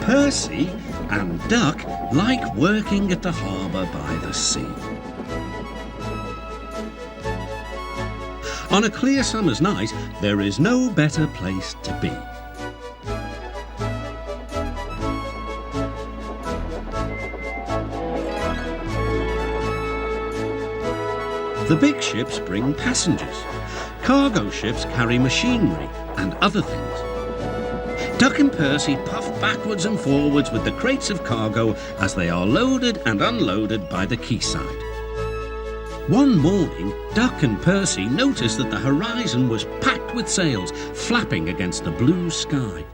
Percy and Duck like working at the harbour by the sea. On a clear summer's night, there is no better place to be. The big ships bring passengers. Cargo ships carry machinery and other things. Duck and Percy puff backwards and forwards with the crates of cargo as they are loaded and unloaded by the quayside. One morning, Duck and Percy noticed that the horizon was packed with sails flapping against the blue sky.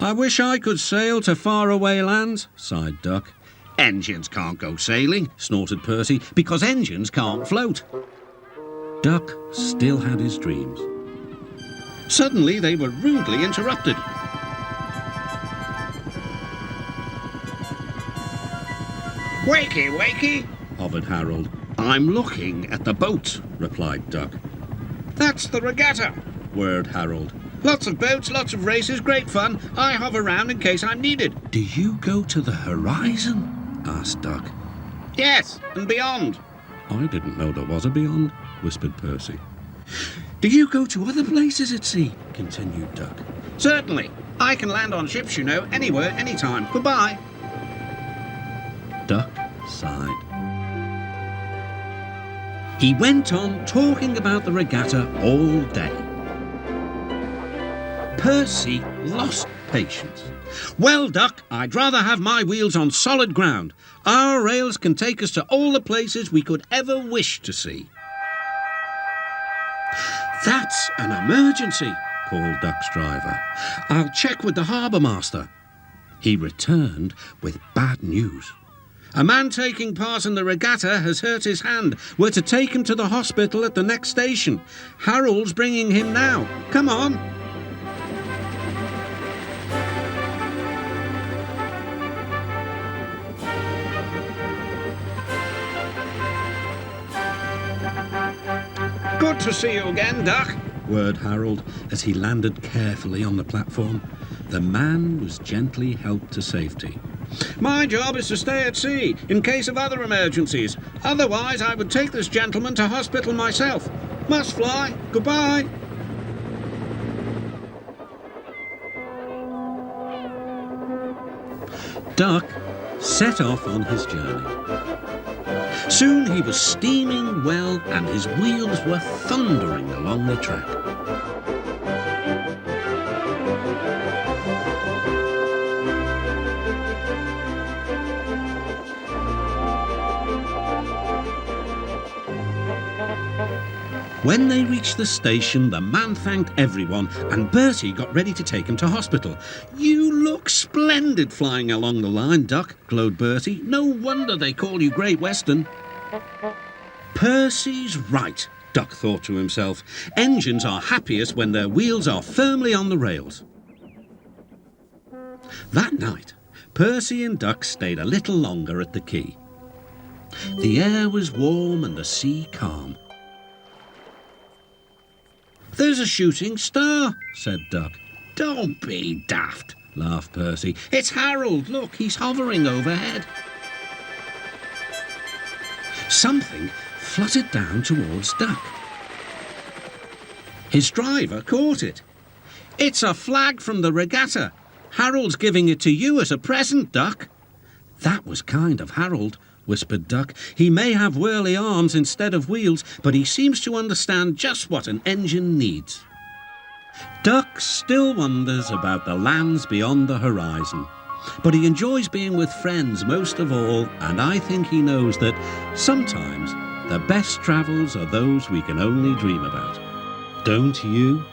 "I wish I could sail to faraway lands," sighed Duck. "Engines can't go sailing," snorted Percy, "because engines can't float." Duck still had his dreams. Suddenly they were rudely interrupted. "Wakey, wakey," hovered Harold. "I'm looking at the boats," replied Duck. "That's the regatta," whirred Harold. "Lots of boats, lots of races, great fun. I hover round in case I'm needed." "Do you go to the horizon?" asked Duck. "Yes, and beyond." "I didn't know there was a beyond," whispered Percy. "Do you go to other places at sea?" continued Duck. "Certainly. I can land on ships, you know, anywhere, anytime. Goodbye." Duck sighed. He went on talking about the regatta all day. Percy lost patience. "Well, Duck, I'd rather have my wheels on solid ground. Our rails can take us to all the places we could ever wish to see." "That's an emergency," called Duck's driver. "I'll check with the harbour master." He returned with bad news. "A man taking part in the regatta has hurt his hand. We're to take him to the hospital at the next station. Harold's bringing him now. Come on." "Good to see you again, Duck," whirred Harold as he landed carefully on the platform. The man was gently helped to safety. "My job is to stay at sea in case of other emergencies. Otherwise, I would take this gentleman to hospital myself. Must fly. Goodbye." Duck set off on his journey. Soon he was steaming well and his wheels were thundering along the track. When they reached the station, the man thanked everyone and Bertie got ready to take him to hospital. "You look splendid flying along the line, Duck," glowed Bertie. "No wonder they call you Great Western." Percy's right, Duck thought to himself. Engines are happiest when their wheels are firmly on the rails. That night, Percy and Duck stayed a little longer at the quay. The air was warm and the sea calm. "There's a shooting star," said Duck. "Don't be daft," laughed Percy. "It's Harold. Look, he's hovering overhead." Something fluttered down towards Duck. His driver caught it. "It's a flag from the regatta. Harold's giving it to you as a present, Duck." "That was kind of Harold," whispered Duck. "He may have whirly arms instead of wheels, but he seems to understand just what an engine needs." Duck still wonders about the lands beyond the horizon, but he enjoys being with friends most of all, and I think he knows that sometimes the best travels are those we can only dream about. Don't you?